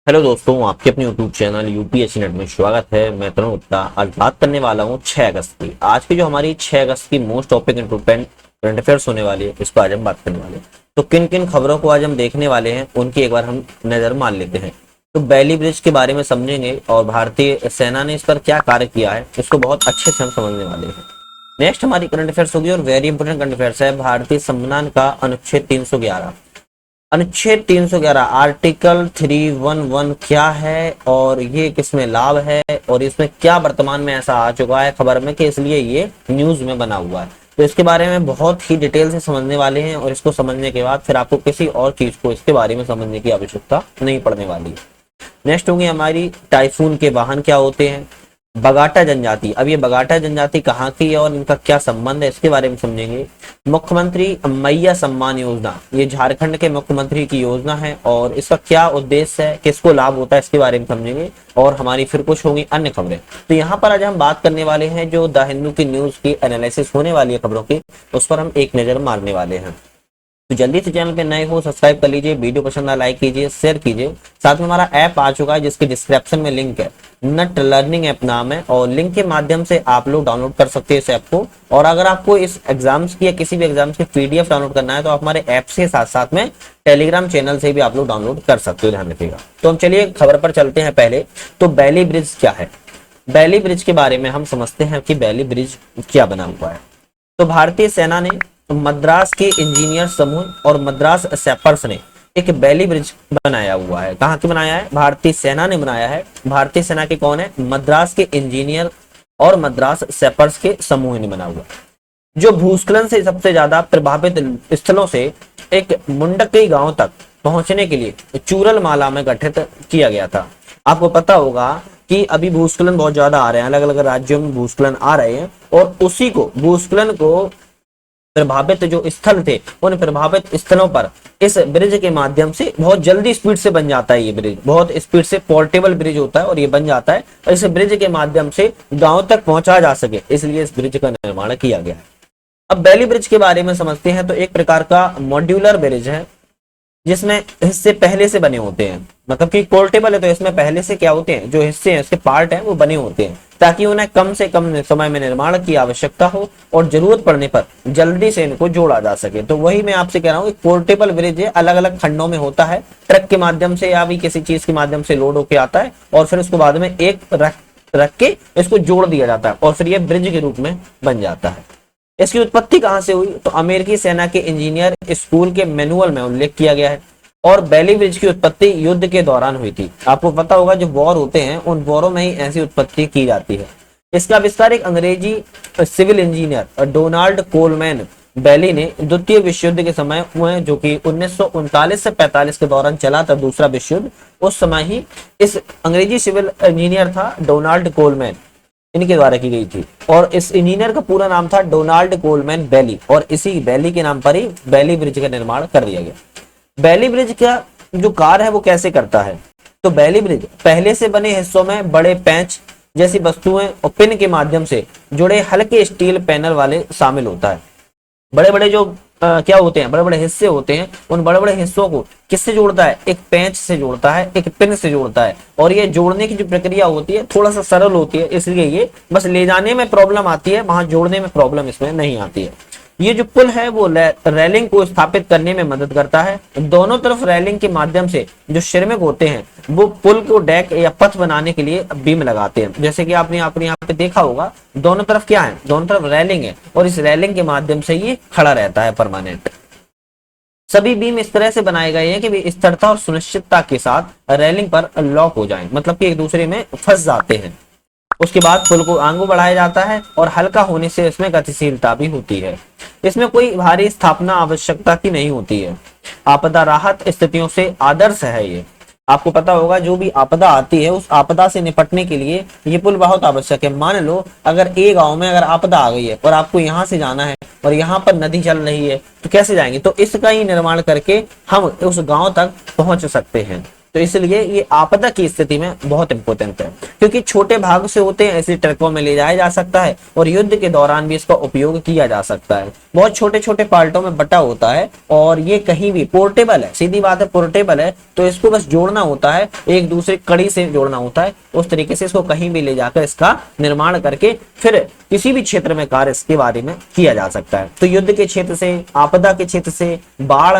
Hello दोस्तों, आपके अपने यूट्यूब चैनल यूपीएससी नेट में स्वागत है। मैं तरुण गुप्ता आज बात करने वाला हूँ 6 अगस्त की। आज की जो हमारी 6 अगस्त की most topic important current affairs होने वाली है, इस पर आज हम बात करने वाले हैं। तो किन किन खबरों को आज हम देखने वाले हैं उनकी एक बार हम नजर मान लेते हैं। तो बैली ब्रिज के बारे में समझेंगे और भारतीय सेना ने इस पर क्या कार्य किया है इसको बहुत अच्छे से हम समझने वाले हैं। नेक्स्ट हमारी करंट अफेयर्स होगी और वेरी इंपोर्टेंट करंट अफेयर्स है भारतीय संविधान का अनुच्छेद 311। अनुच्छेद 311 आर्टिकल 311 क्या है और ये किसमें लाभ है और इसमें क्या वर्तमान में ऐसा आ चुका है खबर में कि इसलिए ये न्यूज में बना हुआ है। तो इसके बारे में बहुत ही डिटेल से समझने वाले हैं और इसको समझने के बाद फिर आपको किसी और चीज को इसके बारे में समझने की आवश्यकता नहीं पड़ने वाली है। नेक्स्ट होंगे हमारी टाइफून के वाहन क्या होते हैं। बगाटा जनजाति, अब ये बगाटा जनजाति कहाँ की है और इनका क्या संबंध है इसके बारे में समझेंगे। मुख्यमंत्री मैया सम्मान योजना, ये झारखंड के मुख्यमंत्री की योजना है और इसका क्या उद्देश्य है, किसको लाभ होता है इसके बारे में समझेंगे। और हमारी फिर कुछ होंगी अन्य खबरें। तो यहाँ पर आज हम बात करने वाले हैं जो द हिंदू की न्यूज की एनालिसिस होने वाली है खबरों की, उस पर हम एक नजर मारने वाले हैं। तो जल्दी से चैनल पे नए हो सब्सक्राइब कर लीजिए, वीडियो पसंद आए लाइक कीजिए, शेयर कीजिए। साथ में हमारा ऐप आ चुका है जिसके डिस्क्रिप्शन में लिंक है, नट लर्निंग ऐप नाम है और लिंक के माध्यम से आप लोग डाउनलोड कर सकते हैं इस ऐप को। और अगर आपको इस एग्जाम्स की या किसी भी एग्जाम्स की पीडीएफ डाउनलोड करना है तो आप हमारे ऐप से साथ साथ में टेलीग्राम चैनल से भी आप लोग डाउनलोड कर सकते हो, ध्यान रखिएगा। तो हम चलिए खबर पर चलते हैं। पहले तो बैली ब्रिज क्या है, बैली ब्रिज के बारे में हम समझते हैं कि बैली ब्रिज क्या बना हुआ है। तो भारतीय सेना ने मद्रास के इंजीनियर समूह और मद्रास सैपर्स ने एक बैली ब्रिज बनाया हुआ है। कहाँ की बनाया है? भारतीय सेना ने बनाया है। भारतीय सेना के कौन है? मद्रास के इंजीनियर और मद्रास सैपर्स के समूह ने बना हुआ है। जो भूस्खलन से सबसे ज्यादा प्रभावित स्थलों से एक मुंडकई गांव तक पहुंचने के लिए चूरल माला में गठित किया गया था। आपको पता होगा कि अभी भूस्खलन बहुत ज्यादा आ रहे हैं, अलग अलग राज्यों में भूस्खलन आ रहे हैं और उसी को भूस्खलन को प्रभावित जो स्थल थे उन प्रभावित स्थलों पर इस ब्रिज के माध्यम से बहुत जल्दी स्पीड से बन जाता है। ये ब्रिज बहुत स्पीड से पोर्टेबल ब्रिज होता है और ये बन जाता है और इस ब्रिज के माध्यम से गांव तक पहुंचा जा सके, इसलिए इस ब्रिज का निर्माण किया गया है। अब बैली ब्रिज के बारे में समझते हैं। तो एक प्रकार का मॉड्यूलर ब्रिज है जिसमें हिस्से पहले से बने होते हैं, मतलब कि पोर्टेबल है तो इसमें पहले से क्या होते हैं, जो हिस्से हैं उसके पार्ट हैं वो बने होते हैं ताकि उन्हें कम से कम समय में निर्माण की आवश्यकता हो और जरूरत पड़ने पर जल्दी से इनको जोड़ा जा सके। तो वही मैं आपसे कह रहा हूँ, पोर्टेबल ब्रिज है, अलग अलग खंडों में होता है, ट्रक के माध्यम से या भी किसी चीज के माध्यम से लोड होके आता है और फिर उसको बाद में एक रख के इसको जोड़ दिया जाता है और फिर यह ब्रिज के रूप में बन जाता है। इसकी उत्पत्ति कहां से हुई? तो अमेरिकी सेना के इंजीनियर स्कूल के मैनुअल में उल्लेख किया गया है और बैली ब्रिज की उत्पत्ति युद्ध के दौरान हुई थी। आपको पता होगा जो वॉर होते हैं उन वॉरों में ही ऐसी उत्पत्ति की जाती है। इसका विस्तार एक अंग्रेजी सिविल इंजीनियर डोनाल्ड कोलमैन बैली ने द्वितीय विश्व युद्ध के समय हुए, जो कि 1939 से 45 के दौरान चला था दूसरा विश्व युद्ध। उस समय ही इस अंग्रेजी सिविल इंजीनियर था डोनाल्ड कोलमैन, इनके द्वारा की गई थी और इस इंजीनियर का पूरा नाम था डोनाल्ड कोलमैन बैली और इसी बैली के नाम पर ही बैली ब्रिज का निर्माण कर दिया गया। बैली ब्रिज का जो कार्य है वो कैसे करता है? तो बैली ब्रिज पहले से बने हिस्सों में बड़े पेंच जैसी वस्तुएं और पिन के माध्यम से जुड़े हल्के स्टील पैनल वाले शामिल होता है। बड़े बड़े जो क्या होते हैं, बड़े बड़े हिस्से होते हैं, उन बड़े बड़े हिस्सों को किससे जोड़ता है? एक पेंच से जोड़ता है, एक पिन से जोड़ता है और ये जोड़ने की जो प्रक्रिया होती है थोड़ा सा सरल होती है, इसलिए ये बस ले जाने में प्रॉब्लम आती है, वहां जोड़ने में प्रॉब्लम इसमें नहीं आती है। ये जो पुल है वो रेलिंग को स्थापित करने में मदद करता है। दोनों तरफ रेलिंग के माध्यम से जो श्रमिक होते हैं वो पुल को डेक या पथ बनाने के लिए बीम लगाते हैं। जैसे कि आपने यहाँ पे देखा होगा, दोनों तरफ क्या है? दोनों तरफ रेलिंग है और इस रेलिंग के माध्यम से ये खड़ा रहता है परमानेंट। सभी बीम इस तरह से बनाए गए हैं कि वे स्थिरता और सुनिश्चितता के साथ रेलिंग पर लॉक हो जाएं, मतलब कि एक दूसरे में फंस जाते हैं। उसके बाद पुल को आगे बढ़ाया जाता है और हल्का होने से इसमें गतिशीलता भी होती है। इसमें कोई भारी स्थापना आवश्यकता की नहीं होती है। आपदा राहत स्थितियों से आदर्श है ये। आपको पता होगा जो भी आपदा आती है उस आपदा से निपटने के लिए ये पुल बहुत आवश्यक है। मान लो अगर एक गांव में अगर आपदा आ गई है और आपको यहाँ से जाना है और यहाँ पर नदी चल रही है तो कैसे जाएंगे? तो इसका ही निर्माण करके हम उस गांव तक पहुंच सकते हैं। तो इसलिए ये आपदा की स्थिति में बहुत इंपॉर्टेंट है, क्योंकि छोटे भाग से होते हैं, ऐसे ट्रकों में ले जाया जा सकता है और युद्ध के दौरान भी इसका उपयोग किया जा सकता है। बहुत छोटे छोटे पार्टों में बटा होता है और ये कहीं भी पोर्टेबल है, सीधी बात है, पोर्टेबल है, तो इसको बस जोड़ना होता है, एक दूसरे कड़ी से जोड़ना होता है, उस तरीके से इसको कहीं भी ले जाकर इसका निर्माण करके फिर किसी भी क्षेत्र में कार्य इसके बारे में किया जा सकता है। तो युद्ध के क्षेत्र से, आपदा के क्षेत्र से, बाढ़,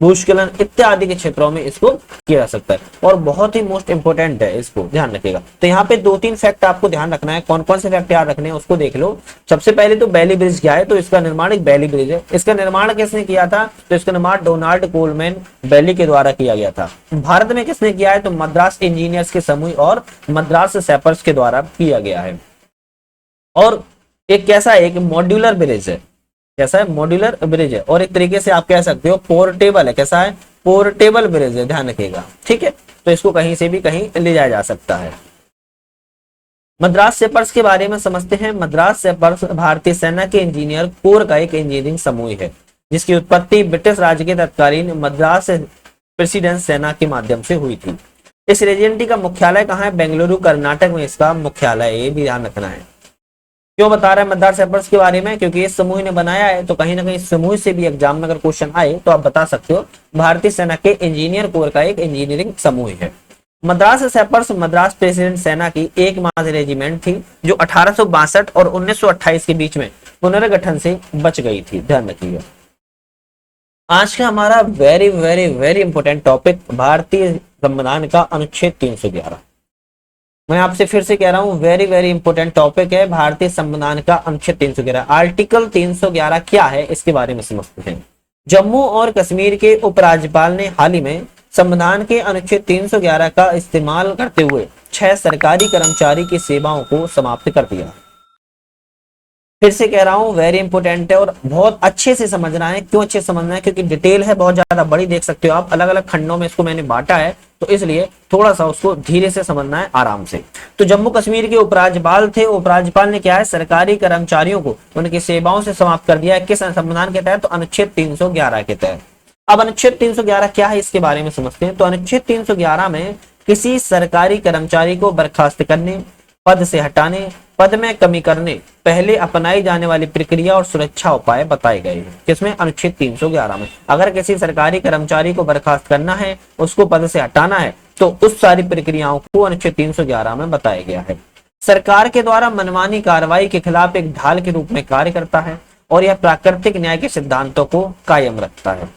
भूस्खलन इत्यादि के क्षेत्रों में इसको किया जा सकता है और बहुत ही मोस्ट इंपोर्टेंट है, इसको ध्यान रखिएगा। तो यहाँ पे 2-3 फैक्ट आपको ध्यान रखना है। कौन कौन से फैक्ट याद रखने हैं उसको देख लो। सबसे पहले तो बैली ब्रिज क्या है, तो इसका निर्माण एक बैली ब्रिज है। इसका निर्माण किसने किया था, तो इसका निर्माण डोनाल्ड कोलमैन बैली के द्वारा किया गया था। भारत में किसने किया है, तो मद्रास इंजीनियर्स के समूह और मद्रास सैपर्स के द्वारा किया गया है। और एक कैसा है, एक मॉड्यूलर ब्रिज है, कैसा है, मॉड्यूलर ब्रिज है, और एक तरीके से आप कह सकते हो पोर्टेबल है। कैसा है, पोर्टेबल ब्रिज है, ध्यान रखिएगा, ठीक है। तो इसको कहीं से भी कहीं ले जाया जा सकता है। मद्रास सैपर्स के बारे में समझते हैं। मद्रास सैपर्स भारतीय सेना के इंजीनियर कोर का एक इंजीनियरिंग समूह है, जिसकी उत्पत्ति ब्रिटिश राज के तत्कालीन मद्रास प्रेसिडेंस सेना के माध्यम से हुई थी। इस रेजिमेंट का मुख्यालय कहाँ है, बेंगलुरु कर्नाटक में इसका मुख्यालय है, ये भी ध्यान रखना है। क्यों बता रहा है मद्रास सैपर्स के बारे में, क्योंकि इस समूह ने बनाया है, तो कहीं ना कहीं इस समूह से भी एग्जाम में अगर क्वेश्चन आए तो आप बता सकते हो भारतीय सेना के इंजीनियर कोर का एक इंजीनियरिंग समूह है। मद्रास सैपर्स मद्रास प्रेसिडेंट सेना की एकमात्र रेजिमेंट थी जो 1862 और 1928 के बीच में पुनर्गठन से बच गई थी, ध्यान रखिएगा। आज का हमारा very very very important topic भारतीय संविधान का अनुच्छेद 311। मैं आपसे फिर से कह रहा हूं, वेरी वेरी इंपोर्टेंट टॉपिक है भारतीय संविधान का अनुच्छेद 311। आर्टिकल 311 क्या है इसके बारे में समझते हैं। जम्मू और कश्मीर के उपराज्यपाल ने हाल ही में संविधान के अनुच्छेद 311 का इस्तेमाल करते हुए 6 सरकारी कर्मचारी की सेवाओं को समाप्त कर दिया। फिर से कह रहा हूं, वेरी इंपोर्टेंट है और बहुत अच्छे से समझना है। क्यों अच्छे से समझना है, क्योंकि डिटेल है बहुत ज्यादा बड़ी, देख सकते हो आप, अलग अलग खंडों में इसको मैंने बांटा है, तो इसलिए थोड़ा सा उसको धीरे से समझना है, आराम से। तो जम्मू कश्मीर के उपराज्यपाल थे, उपराज्यपाल ने क्या है, सरकारी कर्मचारियों को उनकी सेवाओं से समाप्त कर दिया है। किस संविधान के तहत, तो अनुच्छेद 311 के तहत। अब अनुच्छेद 311 क्या है इसके बारे में समझते हैं। तो अनुच्छेद 311 में किसी सरकारी कर्मचारी को बर्खास्त करने, पद से हटाने, पद में कमी करने पहले अपनाई जाने वाली प्रक्रिया और सुरक्षा उपाय बताए गए हैं। किसमें, अनुच्छेद 311 में। अगर किसी सरकारी कर्मचारी को बर्खास्त करना है, उसको पद से हटाना है, तो उस सारी प्रक्रियाओं को अनुच्छेद 311 में बताया गया है। सरकार के द्वारा मनमानी कार्रवाई के खिलाफ एक ढाल के रूप में कार्य करता है और यह प्राकृतिक न्याय के सिद्धांतों को कायम रखता है।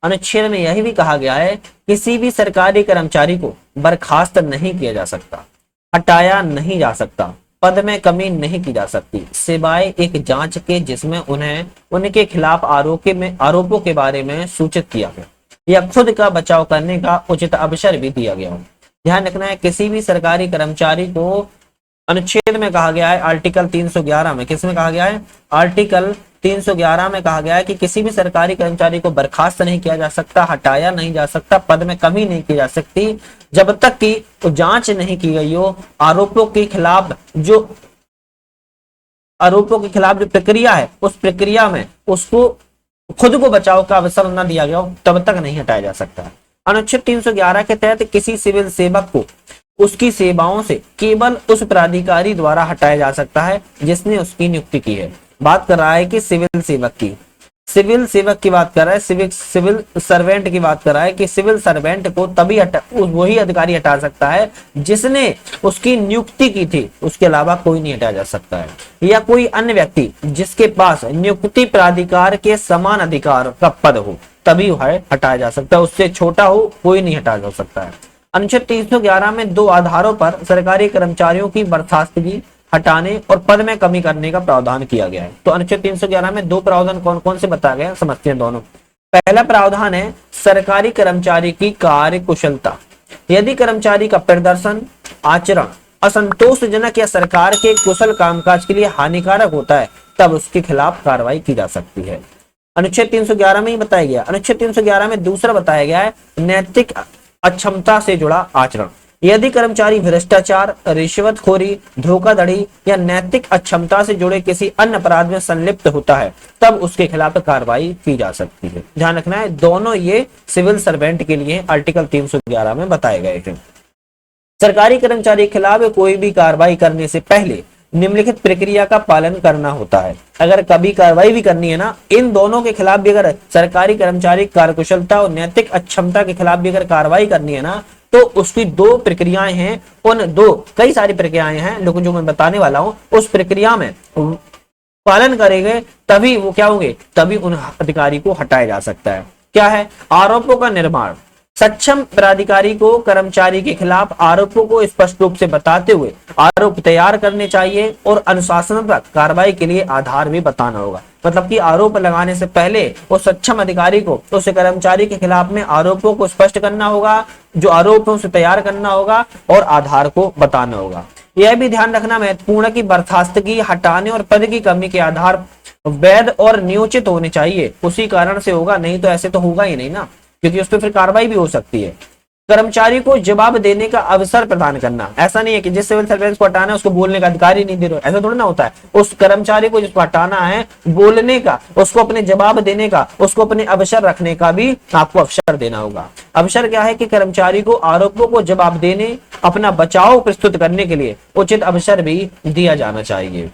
अनुच्छेद में यह भी कहा गया है, किसी भी सरकारी कर्मचारी को बर्खास्त नहीं किया जा सकता, हटाया नहीं जा सकता, पद में कमी नहीं की जा सकती, सिवाय एक जांच के जिसमें उन्हें उनके खिलाफ आरोपों के बारे में सूचित किया गया या खुद का बचाव करने का उचित अवसर भी दिया गया हो। ध्यान रखना है, किसी भी सरकारी कर्मचारी को अनुच्छेद में कहा गया है, आर्टिकल 311 में, किसमें कहा गया है, आर्टिकल 311 में कहा गया है कि किसी भी सरकारी कर्मचारी को बर्खास्त नहीं किया जा सकता, हटाया नहीं जा सकता, पद में कमी नहीं की जा सकती, जब तक कि जांच नहीं की गई हो, आरोपों के खिलाफ जो प्रक्रिया है, उस प्रक्रिया में उसको खुद को बचाव का अवसर न दिया गया हो, तब तक नहीं हटाया जा सकता। अनुच्छेद 311 के तहत किसी सिविल सेवक को उसकी सेवाओं से केवल उस प्राधिकारी द्वारा हटाया जा सकता है जिसने उसकी नियुक्ति की है। बात कर रहा है कि सिविल सेवक की बात कर रहा है, सिविल सर्वेंट की बात कर रहा है कि सिविल सर्वेंट को तभी वही अधिकारी हटा सकता है जिसने उसकी नियुक्ति की थी, उसके अलावा कोई नहीं हटाया जा सकता है। या कोई अन्य व्यक्ति जिसके पास नियुक्ति प्राधिकार के समान अधिकार का पद हो, तभी हटाया जा सकता है, उससे छोटा हो कोई नहीं हटाया जा सकता है। अनुच्छेद 311 में 2 आधारों पर सरकारी कर्मचारियों की बर्खास्तगी, हटाने और पद में कमी करने का प्रावधान किया गया है। तो अनुच्छेद 311 में 2 प्रावधान कौन कौन से बताए गए हैं, समझते हैं दोनों। पहला प्रावधान है सरकारी कर्मचारी की कार्य कुशलता। यदि कर्मचारी का प्रदर्शन, आचरण असंतोषजनक या सरकार के कुशल कामकाज के लिए हानिकारक होता है, तब उसके खिलाफ कार्रवाई की जा सकती है। अनुच्छेद 311 में ही बताया गया। अनुच्छेद 311 में दूसरा बताया गया है नैतिक अक्षमता से जुड़ा आचरण। यदि कर्मचारी भ्रष्टाचार, रिश्वतखोरी, धोखाधड़ी या नैतिक अक्षमता से जुड़े किसी अन्य अपराध में संलिप्त होता है तब उसके खिलाफ कार्रवाई की जा सकती है। ध्यान रखना है, दोनों ये सिविल सर्वेंट के लिए आर्टिकल 311 में बताए गए थे। सरकारी कर्मचारी के खिलाफ कोई भी कार्रवाई करने से पहले निम्नलिखित प्रक्रिया का पालन करना होता है। अगर कभी कार्रवाई भी करनी है ना, इन दोनों के खिलाफ भी अगर सरकारी कर्मचारी कार्यकुशलता और नैतिक अक्षमता के खिलाफ भी अगर कार्रवाई करनी है ना, तो उसकी दो प्रक्रियाएं हैं। उन दो कई सारी प्रक्रियाएं हैं, लेकिन जो मैं बताने वाला हूं उस प्रक्रिया में पालन करेंगे तभी वो क्या होंगे, तभी उन अधिकारी को हटाया जा सकता है। क्या है? आरोपों का निर्माण। सक्षम प्राधिकारी को कर्मचारी के खिलाफ आरोपों को स्पष्ट रूप से बताते हुए आरोप तैयार करने चाहिए और अनुशासनात्मक कार्रवाई के लिए आधार भी बताना होगा। मतलब कि आरोप लगाने से पहले वो सक्षम अधिकारी को उस कर्मचारी के खिलाफ में आरोपों को स्पष्ट करना होगा, जो आरोप है उसे तैयार करना होगा और आधार को बताना होगा। यह भी ध्यान रखना महत्वपूर्ण है कि बर्खास्तगी, हटाने और पद की कमी के आधार वैध और नियोजित होने चाहिए। उसी कारण से होगा, नहीं तो ऐसे तो होगा ही नहीं ना, क्योंकि उस पर फिर कार्रवाई भी हो सकती है। कर्मचारी को जवाब देने का अवसर प्रदान करना। ऐसा नहीं है कि जिस सिविल सर्वेंट को हटाना है उसको बोलने का अधिकार ही नहीं दे रहे, ऐसा थोड़ा ना होता है। उस कर्मचारी को जिसको हटाना है, बोलने का, उसको अपने जवाब देने का, उसको अपने अवसर रखने का भी आपको अवसर देना होगा। अवसर क्या है कि कर्मचारी को आरोपों को जवाब देने, अपना बचाव प्रस्तुत करने के लिए उचित अवसर भी दिया जाना चाहिए।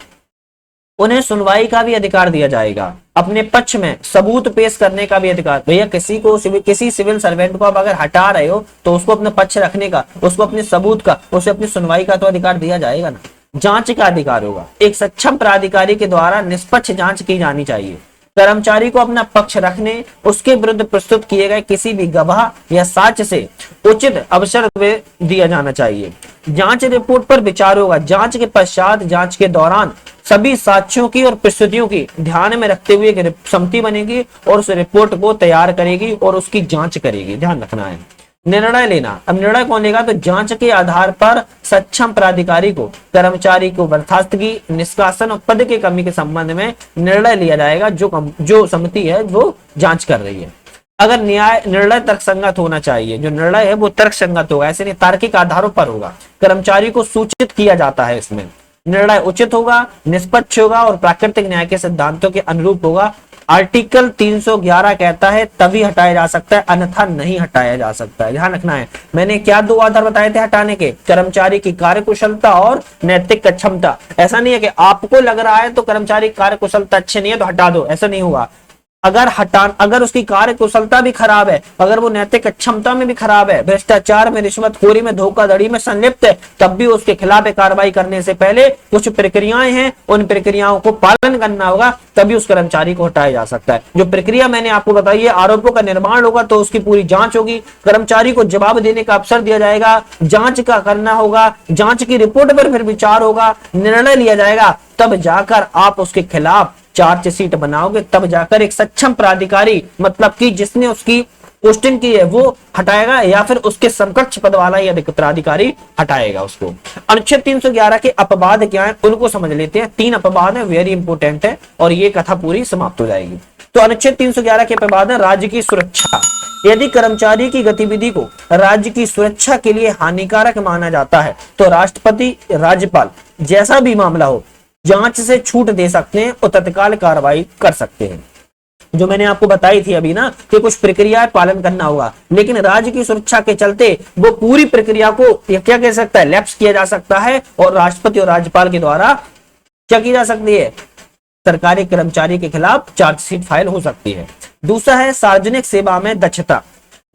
उन्हें सुनवाई का भी अधिकार दिया जाएगा, अपने पक्ष में सबूत पेश करने का भी अधिकार। भैया किसी सिविल सर्वेंट को आप अगर हटा रहे हो तो उसको अपने पक्ष रखने का, उसको अपने सबूत का, उसे अपनी सुनवाई का तो अधिकार दिया जाएगा ना। जांच का अधिकार होगा। एक सक्षम प्राधिकारी के द्वारा निष्पक्ष जांच की जानी चाहिए। कर्मचारी को अपना पक्ष रखने, उसके विरुद्ध प्रस्तुत किए गए किसी भी गवाह या साक्ष्य से उचित अवसर दिया जाना चाहिए। जांच रिपोर्ट पर विचार होगा। जांच के पश्चात, जांच के दौरान सभी साक्ष्यों की और परिस्थितियों की ध्यान में रखते हुए एक समिति बनेगी और उस रिपोर्ट को तैयार करेगी और उसकी जांच करेगी। ध्यान रखना है। निर्णय लेना। अब निर्णय कौन लेगा? तो जांच के आधार पर सक्षम प्राधिकारी को कर्मचारी को बर्खास्तगी, निष्कासन और पद की कमी के संबंध में निर्णय लिया जाएगा। जो समिति है वो जांच कर रही है। अगर निर्णय तर्कसंगत होना चाहिए, जो निर्णय है वो तर्कसंगत होगा, ऐसे नहीं तार्किक आधारों पर होगा। कर्मचारी को सूचित किया जाता है इसमें। निर्णय उचित होगा, निष्पक्ष होगा और प्राकृतिक न्याय के सिद्धांतों के अनुरूप होगा। आर्टिकल 311 कहता है तभी हटाया जा सकता है, अन्यथा नहीं हटाया जा सकता है। ध्यान रखना है। मैंने क्या दो आधार बताए थे हटाने के? कर्मचारी की कार्यकुशलता और नैतिक क्षमता। ऐसा नहीं है कि आपको लग रहा है तो कर्मचारी कार्यकुशलता अच्छी नहीं है तो हटा दो, ऐसा नहीं होगा। अगर उसकी कार्य कुशलता भी खराब है, अगर वो नैतिक क्षमता में भी खराब है, भ्रष्टाचार में, रिश्वतखोरी में, धोखाधड़ी में संलिप्त है, तब भी उसके खिलाफ कार्रवाई करने से पहले कुछ प्रक्रियाएं हैं, उन प्रक्रियाओं को पालन करना होगा, तभी उस कर्मचारी को हटाया जा सकता है। जो प्रक्रिया मैंने आपको बताई है, आरोपों का निर्माण होगा तो उसकी पूरी जांच होगी, कर्मचारी को जवाब देने का अवसर दिया जाएगा, जांच का करना होगा, जांच की रिपोर्ट पर फिर विचार होगा, निर्णय लिया जाएगा, तब जाकर आप उसके खिलाफ चार्जशीट बनाओगे, तब जाकर एक सक्षम प्राधिकारी, मतलब कि जिसने उसकी पोस्टिंग की है, वो हटाएगा या फिर उसके समकक्ष पद वाला या प्राधिकारी हटाएगा उसको। अनुच्छेद 311 के अपवाद क्या है उनको समझ लेते हैं। 3 अपवाद है, वेरी इंपोर्टेंट है और ये कथा पूरी समाप्त हो जाएगी। तो अनुच्छेद 311 के अपवाद है राज्य की सुरक्षा। यदि कर्मचारी की गतिविधि को राज्य की सुरक्षा के लिए हानिकारक माना जाता है तो राष्ट्रपति, राज्यपाल, जैसा भी मामला हो, जांच से छूट दे सकते हैं और तत्काल कार्रवाई कर सकते हैं। जो मैंने आपको बताई थी अभी ना कि कुछ प्रक्रिया पालन करना होगा, लेकिन राज्य की सुरक्षा के चलते वो पूरी प्रक्रिया को क्या कह सकता है, लैप्स किया जा सकता है और राष्ट्रपति और राज्यपाल के द्वारा क्या की जा सकती है, सरकारी कर्मचारी के खिलाफ चार्जशीट फाइल हो सकती है। दूसरा है सार्वजनिक सेवा में दक्षता।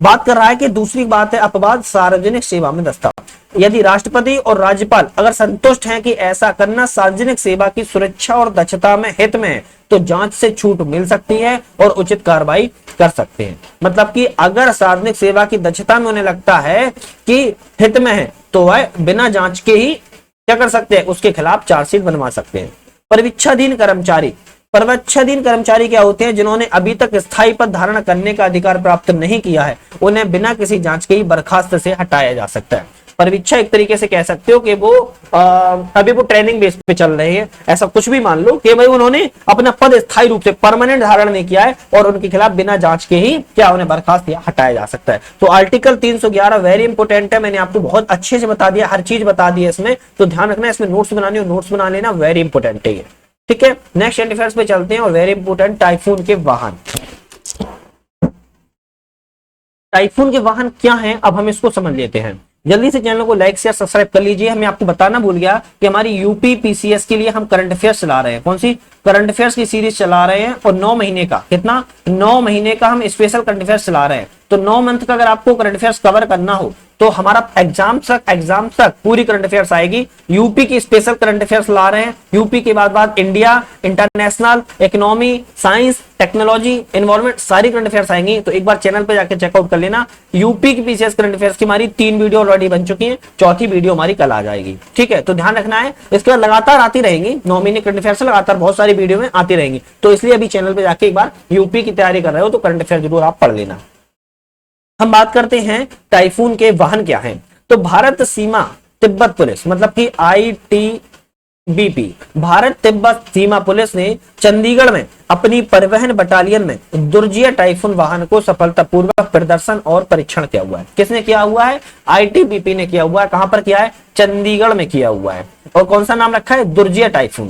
बात कर रहा है कि दूसरी बात है अपवाद सार्वजनिक सेवा में दक्षता। यदि राष्ट्रपति और राज्यपाल अगर संतुष्ट हैं कि ऐसा करना सार्वजनिक सेवा की सुरक्षा और दक्षता में हित में है, तो जांच से छूट मिल सकती है और उचित कार्रवाई कर सकते हैं। मतलब कि अगर सार्वजनिक सेवा की दक्षता में उन्हें लगता है कि हित में है तो वह बिना जांच के ही क्या कर सकते हैं, उसके खिलाफ चार्जशीट बनवा सकते हैं। परिवीक्षाधीन कर्मचारी। परिवीक्षाधीन कर्मचारी क्या होते हैं? जिन्होंने अभी तक स्थायी पद धारण करने का अधिकार प्राप्त नहीं किया है, उन्हें बिना किसी जांच के ही बर्खास्त से हटाया जा सकता है। परीक्षा एक तरीके से कह सकते हो कि वो अभी वो ट्रेनिंग बेस पे चल रहे हैं, ऐसा कुछ भी मान लो कि भाई उन्होंने अपना पद स्थायी रूप से परमानेंट धारण नहीं किया है और उनके खिलाफ बिना जांच के ही क्या उन्हें बर्खास्त या हटाया जा सकता है। तो आर्टिकल 311 वेरी इंपोर्टेंट है, मैंने आपको बहुत अच्छे से बता दिया, हर चीज बता दी है इसमें, तो ध्यान रखना, इसमें नोट्स बनाने और नोट्स बना लेना, वेरी इंपोर्टेंट है ये। ठीक है, नेक्स्ट करंट अफेयर्स पे चलते हैं और वेरी इंपोर्टेंट टाइफून के वाहन। टाइफून के वाहन क्या हैं, अब हम इसको समझ लेते हैं। जल्दी से चैनल को लाइक शेयर सब्सक्राइब कर लीजिए। मैं आपको बताना भूल गया कि हमारी यूपी पीसीएस के लिए हम करंट अफेयर्स चला रहे हैं। कौन सी करंट अफेयर्स की सीरीज चला रहे हैं और 9 महीने का, कितना 9 महीने का हम स्पेशल करंट अफेयर्स चला रहे हैं। तो 9 मंथ का अगर आपको करंट अफेयर्स कवर करना हो तो हमारा एग्जाम तक पूरी करंट अफेयर्स आएगी। यूपी की स्पेशल करंट अफेयर्स ला रहे हैं, यूपी के बाद India, international, economy, science, technology, environment, सारी करंट अफेयर्स आएंगी। तो एक बार चैनल पे जाकर चेकआउट कर लेना। यूपी की पीसीएस करंट अफेयर्स की हमारी 3 वीडियो ऑलरेडी बन चुकी है, चौथी वीडियो हमारी कल आ जाएगी। ठीक है, तो ध्यान रखना है, इसके बाद लगातार आती रहेंगी 9 महीने करंट अफेयर्स लगातार बहुत सारी वीडियो में आती रहेंगी। तो इसलिए अभी चैनल पे जाके एक बार यूपी की तैयारी कर रहे हो तो करंट अफेयर जरूर आप पढ़ लेना। हम बात करते हैं टाइफून के वाहन क्या हैं। तो भारत सीमा तिब्बत पुलिस, मतलब कि ITBP, भारत तिब्बत सीमा पुलिस ने चंडीगढ़ में अपनी परिवहन बटालियन में दुर्जय टाइफून वाहन को सफलतापूर्वक प्रदर्शन और परीक्षण किया हुआ है। किसने किया हुआ है? ITBP ने किया हुआ है। कहां पर किया है? चंडीगढ़ में किया हुआ है। और कौन सा नाम रखा है? दुर्जय टाइफून।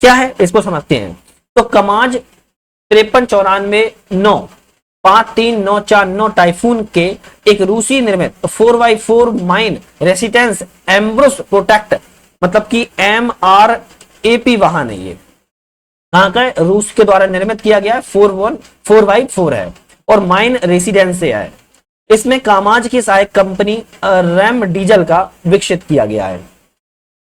क्या है इसको समझते हैं। तो कमाज 5394 53949 टाइफून के एक रूसी निर्मित 4x4 माइन रेसिस्टेंस एम्ब्रुस प्रोटेक्ट, मतलब कि MRAP वाहन है। ये कहां का है? रूस के द्वारा निर्मित किया गया है, 4x4 है और माइन रेसिडेंस से है। इसमें कामाज की सहायक कंपनी रैम डीजल का विकसित किया गया है।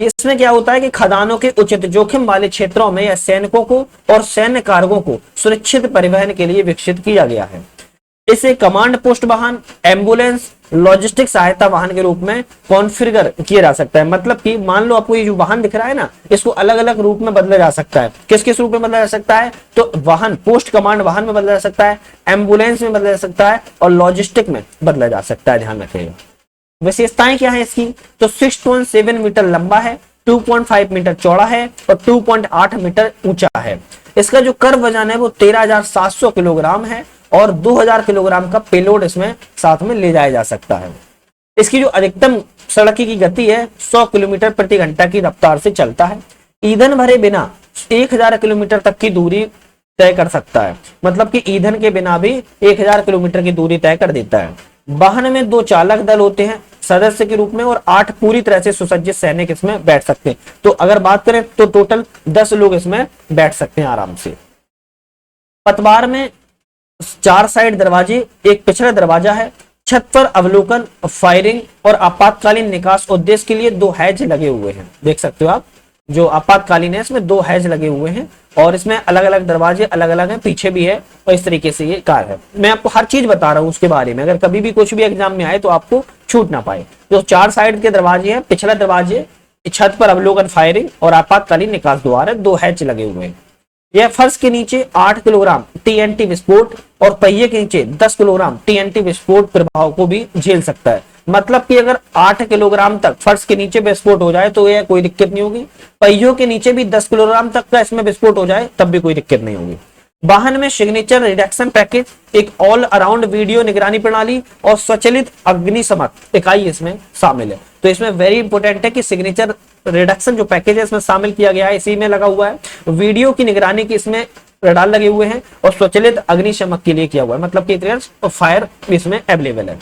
इसमें क्या होता है कि खदानों के उचित जोखिम वाले क्षेत्रों में यह सैनिकों को और सैन्य कार्गों को सुरक्षित परिवहन के लिए विकसित किया गया है। इसे कमांड पोस्ट वाहन, एम्बुलेंस, लॉजिस्टिक सहायता वाहन के रूप में कॉन्फ़िगर किया जा सकता है। मतलब कि मान लो आपको ये जो वाहन दिख रहा है ना, इसको अलग अलग रूप में बदला जा सकता है। किस किस रूप में बदला जा सकता है? तो वाहन पोस्ट कमांड वाहन में बदला जा सकता है, एम्बुलेंस में बदला जा सकता है और लॉजिस्टिक में बदला जा सकता है। ध्यान रखिएगा। विशेषताएं क्या है इसकी? तो 6.7 मीटर लंबा है, 2.5 मीटर चौड़ा है और 2.8 मीटर ऊंचा है। इसका जो कर वजन है वो 13,700 किलोग्राम है और 2,000 किलोग्राम का पेलोड इसमें साथ में ले जाया जा सकता है। इसकी जो अधिकतम सड़क की गति है 100 किलोमीटर प्रति घंटा की रफ्तार से चलता है। ईंधन भरे बिना 1000 किलोमीटर तक की दूरी तय कर सकता है। मतलब कि ईंधन के बिना भी 1000 किलोमीटर की दूरी तय कर देता है। वाहन में 2 चालक दल होते हैं सदस्य के रूप में और 8 पूरी तरह से सुसज्जित सैनिक इसमें बैठ सकते हैं। तो अगर बात करें तो टोटल 10 लोग इसमें बैठ सकते हैं आराम से। पतवार में 4 साइड दरवाजे, एक पिछला दरवाजा है। छत पर अवलोकन, फायरिंग और आपातकालीन निकास उद्देश्य के लिए 2 हैज लगे हुए हैं। देख सकते हो आप, जो आपातकालीन है इसमें 2 हैज लगे हुए हैं और इसमें अलग अलग दरवाजे अलग अलग हैं, पीछे भी है और इस तरीके से ये कार है। मैं आपको हर चीज बता रहा हूं उसके बारे में, अगर कभी भी कुछ भी एग्जाम में आए तो आपको छूट ना पाए। जो 4 साइड के दरवाजे हैं, पिछला दरवाजे, छत पर अवलोकन, फायरिंग और आपातकालीन निकास द्वार है, 2 हैच लगे हुए हैं। यह फर्श के नीचे 8 किलोग्राम TNT विस्फोट और पहिए के नीचे 10 किलोग्राम TNT विस्फोट प्रभाव को भी झेल सकता है। मतलब कि अगर 8 किलोग्राम तक फर्श के नीचे विस्फोट हो जाए तो यह कोई दिक्कत नहीं होगी। पहियों के नीचे भी 10 किलोग्राम तक का इसमें विस्फोट हो जाए तब भी कोई दिक्कत नहीं होगी। वाहन में सिग्नेचर रिडक्शन पैकेज, एक ऑल अराउंड वीडियो निगरानी प्रणाली और स्वचालित अग्निशमन इकाई इसमें शामिल है। तो इसमें वेरी इंपॉर्टेंट है कि सिग्नेचर रिडक्शन जो पैकेज है इसमें शामिल किया गया है, इसी में लगा हुआ है। वीडियो की निगरानी की इसमें रडार लगे हुए हैं और स्वचालित अग्निशमन के लिए किया हुआ है। मतलब कि फायर इसमें अवेलेबल है।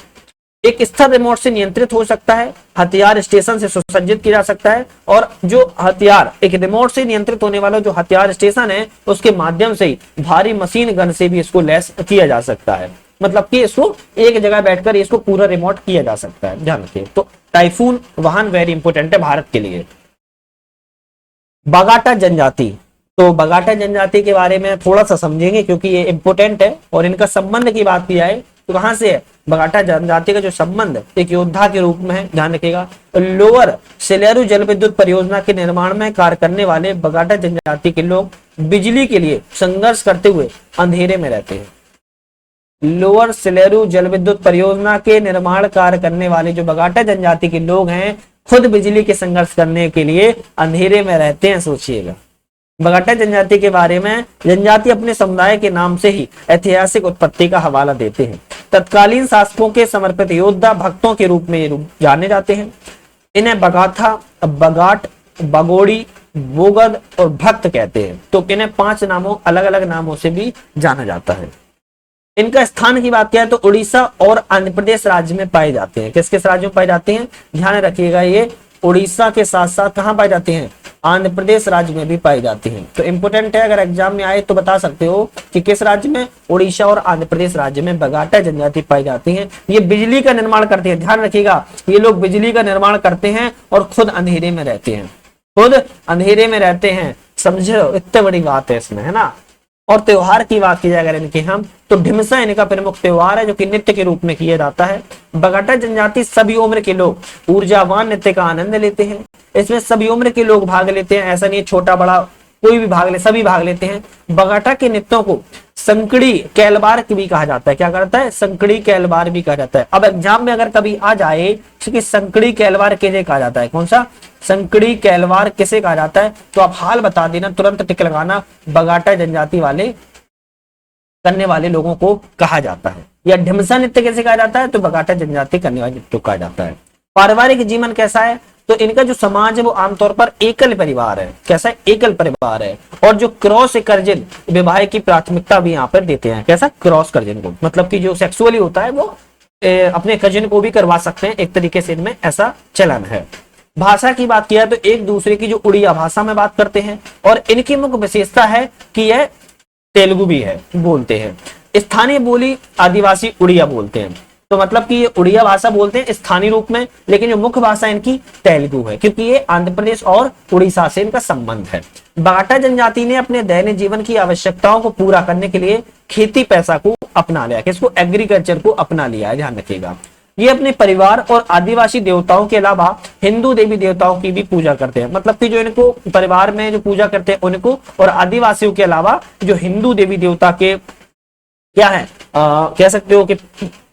एक स्थिर रिमोट से नियंत्रित हो सकता है। हथियार स्टेशन से सुसज्जित किया जा सकता है और जो हथियार एक रिमोट से नियंत्रित होने वाला जो हथियार स्टेशन है उसके माध्यम से ही भारी मशीन गन से भी इसको लैस किया जा सकता है। मतलब कि इसको एक जगह बैठकर इसको पूरा रिमोट किया जा सकता है। ध्यान रखिए। तो टाइफून वाहन वेरी इंपोर्टेंट है भारत के लिए। बगाटा जनजाति, तो बगाटा जनजाति के बारे में थोड़ा सा समझेंगे क्योंकि ये इंपोर्टेंट है और इनका संबंध की बात किया है तो कहां से है? बगाटा जनजाति का जो संबंध एक योद्धा के रूप में है। ध्यान रखिएगा। लोअर सेलेरू जल विद्युत परियोजना के निर्माण में कार्य करने वाले बगाटा जनजाति के लोग बिजली के लिए संघर्ष करते हुए अंधेरे में रहते हैं। लोअर सेलेरू जल विद्युत परियोजना के निर्माण कार्य करने वाले जो बगाटा जनजाति के लोग हैं, खुद बिजली के संघर्ष करने के लिए अंधेरे में रहते हैं। सोचिएगा, बगाटा जनजाति के बारे में, जनजाति अपने समुदाय के नाम से ही ऐतिहासिक उत्पत्ति का हवाला देते हैं। तत्कालीन शासकों के समर्पित योद्धा भक्तों के रूप में ये जाने जाते हैं। इन्हें बगाथा, बगाट, बगोड़ी, बोगद और भक्त कहते हैं। तो इन्हें 5 नामों, अलग अलग नामों से भी जाना जाता है। इनका स्थान की बात किया तो उड़ीसा और आंध्र प्रदेश राज्य में पाए जाते हैं। किस किस राज्यों में पाए जाते हैं, ध्यान रखिएगा, ये उड़ीसा के साथ साथ कहां पाए जाते हैं, आंध्र प्रदेश राज्य में भी पाई जाती हैं। तो इंपोर्टेंट है, अगर एग्जाम में आए तो बता सकते हो कि किस राज्य में, उड़ीसा और आंध्र प्रदेश राज्य में बगाटा जनजाति पाई जाती हैं। ये बिजली का निर्माण करते हैं, ध्यान रखिएगा, ये लोग बिजली का निर्माण करते हैं और खुद अंधेरे में रहते हैं, खुद अंधेरे में रहते हैं। समझो, इतनी बड़ी बात है इसमें, है ना। और त्योहार की बात की जाए अगर इनके हम, तो ढिमसा इनका प्रमुख त्योहार है जो कि नृत्य के रूप में किया जाता है। बगाटा जनजाति सभी उम्र के लोग ऊर्जावान नृत्य का आनंद लेते हैं। इसमें सभी उम्र के लोग भाग लेते हैं, ऐसा नहीं छोटा बड़ा कोई भी भाग ले, सभी भाग लेते हैं। बगाटा के नृत्यों को संकड़ी कैलबार भी कहा जाता है। क्या करता है, संकड़ी कैलबार भी कहा जाता है। अब एग्जाम में अगर कभी आ जाए कि संकड़ी कैलबार किसे कहा जाता है, कौन सा, संकड़ी कैलवार किसे कहा जाता है, तो आप हाल बता देना, तुरंत टिक लगाना, बगाटा जनजाति वाले करने वाले लोगों को कहा जाता है। या ढिमसा नृत्य कैसे कहा जाता है, तो बगाटा जनजाति करने वाले नृत्य कहा जाता है। पारिवारिक जीवन कैसा है, तो इनका जो समाज है वो आमतौर पर एकल परिवार है। कैसा है, एकल परिवार है। और जो क्रॉस कर्जन विवाह की प्राथमिकता भी यहाँ पर देते हैं। कैसा, क्रॉस कर्जन को, मतलब कि जो सेक्सुअली होता है वो अपने कजिन को भी करवा सकते हैं, एक तरीके से इनमें ऐसा चलन है। भाषा की बात किया तो एक दूसरे की जो उड़िया भाषा में बात करते हैं, और इनकी मुख्य विशेषता है कि यह तेलुगु भी है, बोलते हैं। स्थानीय बोली आदिवासी उड़िया बोलते हैं, तो मतलब कि ये उड़िया भाषा बोलते हैं स्थानीय रूप में, लेकिन जो मुख्य भाषा इनकी तेलुगु है, क्योंकि ये आंध्र प्रदेश और उड़ीसा से इनका संबंध है। बगाटा जनजाति ने अपने दैनिक जीवन की आवश्यकताओं को पूरा करने के लिए खेती पैसा को अपना लिया, किसको, एग्रीकल्चर को अपना लिया है, ध्यान रखिएगा। ये अपने परिवार और आदिवासी देवताओं के अलावा हिंदू देवी देवताओं की भी पूजा करते हैं। मतलब कि जो इनको परिवार में जो पूजा करते हैं उनको, और आदिवासियों के अलावा जो हिंदू देवी देवता के क्या है, कह सकते हो कि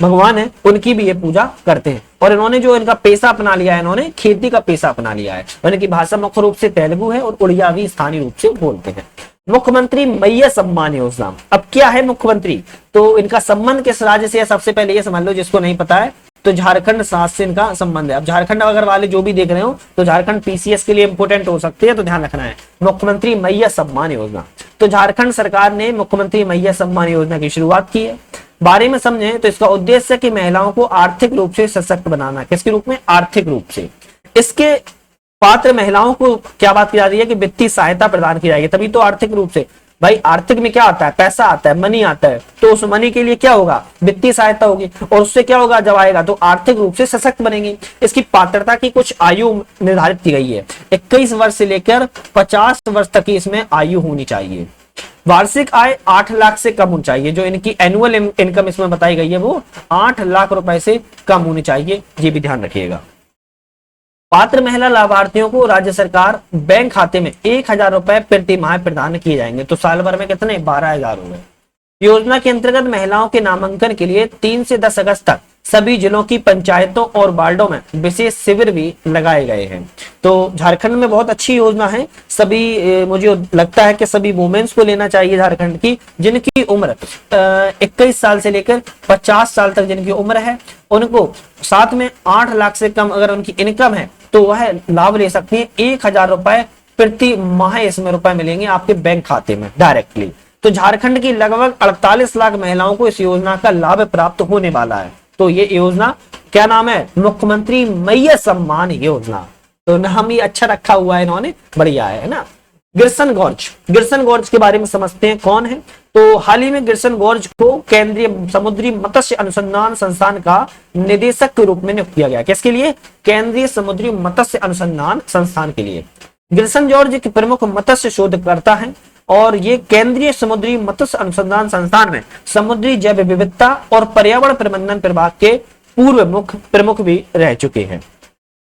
भगवान है, उनकी भी ये पूजा करते हैं। और इन्होंने जो इनका पेशा अपना लिया है, इन्होंने खेती का पेशा अपना लिया है। और इनकी भाषा मुख्य रूप से तेलुगु है और उड़िया भी स्थानीय रूप से बोलते हैं। मुख्यमंत्री मैया सम्मान योजना, अब क्या है मुख्यमंत्री, तो इनका संबंध किस राज्य से है, सबसे पहले ये समझ लो, जिसको नहीं पता है तो झारखंड साथ से इनका संबंध है। अब झारखंड अगर वाले जो भी देख रहे हो तो झारखंड पीसीएस के लिए इंपोर्टेंट हो सकती है, तो ध्यान रखना है। मुख्यमंत्री मैया सम्मान योजना, तो झारखंड सरकार ने मुख्यमंत्री मैया सम्मान योजना की शुरुआत की है। बारे में समझें तो इसका उद्देश्य है कि महिलाओं को आर्थिक रूप से सशक्त बनाना। किसके रूप में, आर्थिक रूप से। इसके पात्र महिलाओं को क्या बात की जा रही है कि वित्तीय सहायता प्रदान की जाएगी, तभी तो आर्थिक रूप से। भाई आर्थिक में क्या आता है, पैसा आता है, मनी आता है, तो उस मनी के लिए क्या होगा, वित्तीय सहायता होगी, और उससे क्या होगा, जब आएगा तो आर्थिक रूप से सशक्त बनेंगे। इसकी पात्रता की कुछ आयु निर्धारित की गई है, 21 वर्ष से लेकर 50 वर्ष तक की इसमें आयु होनी चाहिए। वार्षिक आय 8 लाख से कम होनी चाहिए। जो इनकी एनुअल इनकम इसमें बताई गई है वो 8 लाख रुपए से कम होनी चाहिए, ये भी ध्यान रखिएगा। पात्र महिला लाभार्थियों को राज्य सरकार बैंक खाते में 1000 रुपए प्रति माह प्रदान किए जाएंगे। तो साल भर में कितने, 12,000 हो गए। योजना के अंतर्गत महिलाओं के नामांकन के लिए 3 से 10 अगस्त तक सभी जिलों की पंचायतों और वार्डों में विशेष शिविर भी लगाए गए हैं। तो झारखंड में बहुत अच्छी योजना है। सभी मुझे लगता है कि सभी वुमेन्स को लेना चाहिए झारखंड की, जिनकी उम्र 21 साल से लेकर 50 साल तक जिनकी उम्र है, उनको साथ में 8 लाख से कम अगर उनकी इनकम है तो वह लाभ ले सकती है। 1000 रुपए प्रति माह इसमें रुपए मिलेंगे आपके बैंक खाते में डायरेक्टली। तो झारखंड की लगभग 48 लाख महिलाओं को इस योजना का लाभ प्राप्त होने वाला है। तो ये योजना क्या नाम है, मुख्यमंत्री मैया सम्मान योजना। तो नाम ही अच्छा रखा हुआ है इन्होंने, बढ़िया है ना। गिरसन गॉर्ज, गिरसन गॉर्ज के बारे में समझते हैं कौन है। तो हाल ही में गिरसन गॉर्ज को केंद्रीय समुद्री मत्स्य अनुसंधान संस्थान का निदेशक के रूप में नियुक्त किया गया। किसके लिए, केंद्रीय समुद्री मत्स्य अनुसंधान संस्थान के लिए। गिरसन जॉर्ज एक प्रमुख मत्स्य शोधकर्ता है और ये केंद्रीय समुद्री मत्स्य अनुसंधान संस्थान में समुद्री जैव विविधता और पर्यावरण प्रबंधन विभाग के पूर्व प्रमुख भी रह चुके हैं।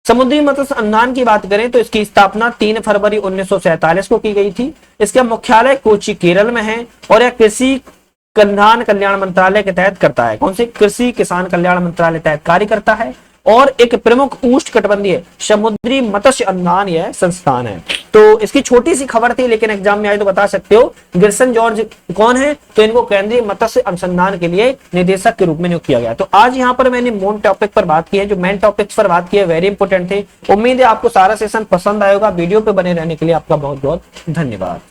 समुद्री मत्स्य अनुसंधान की बात करें तो इसकी स्थापना 3 फरवरी 1947 को की गई थी। इसका मुख्यालय कोची केरल में है और यह कृषि किसान कल्याण मंत्रालय के तहत करता है। कौन से? कृषि किसान कल्याण मंत्रालय तहत कार्य करता है। और एक प्रमुख उष्णकटिबंधीय समुद्री मत्स्य अनुसंधान यह संस्थान है। तो इसकी छोटी सी खबर थी, लेकिन एग्जाम में आए तो बता सकते हो। गिरसन जॉर्ज कौन है? तो इनको केंद्रीय मत्स्य अनुसंधान के लिए निदेशक के रूप में नियुक्त किया गया। तो आज यहाँ पर मैंने मेन टॉपिक पर बात की है, जो मेन टॉपिक्स पर बात की है वेरी इंपोर्टेंट थे। उम्मीद है आपको सारा सेशन पसंद आएगा। वीडियो पे बने रहने के लिए आपका बहुत बहुत धन्यवाद।